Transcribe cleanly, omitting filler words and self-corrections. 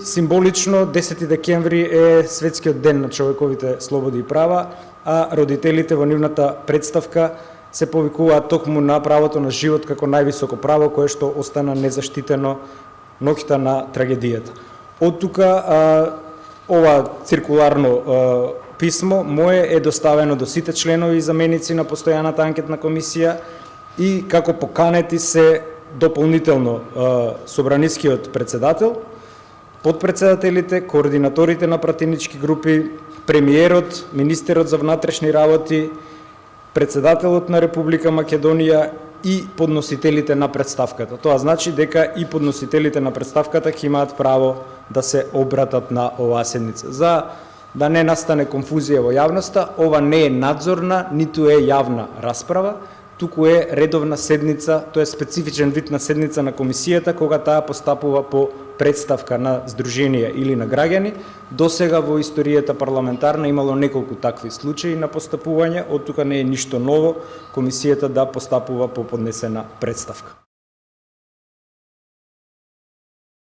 Символично 10 декември е светскиот ден на човековите слободи и права, а родителите во нивната представка се повикуваат токму на правото на живот како највисоко право кое што остана незаштитено ноќта на трагедијата. Од тука ова циркуларно писмо мое е доставено до сите членови и заменици на постојаната анкетна комисија и како поканети се дополнително собранискиот председател, подпредседателите, координаторите на пратенички групи, премиерот, министерот за внатрешни работи, председателот на Република Македонија и подносителите на представката. Тоа значи дека и подносителите на представката ќе имаат право да се обратат на оваа седница. За да не настане конфузија во јавноста, ова не е надзорна, ниту е јавна расправа, туку е редовна седница, тоа е специфичен вид на седница на комисијата, кога таа постапува по представка на здруженија или на граѓани. Досега во историјата парламентарна имало неколку такви случаи на постапување, од тука не е ништо ново комисијата да постапува по поднесена представка.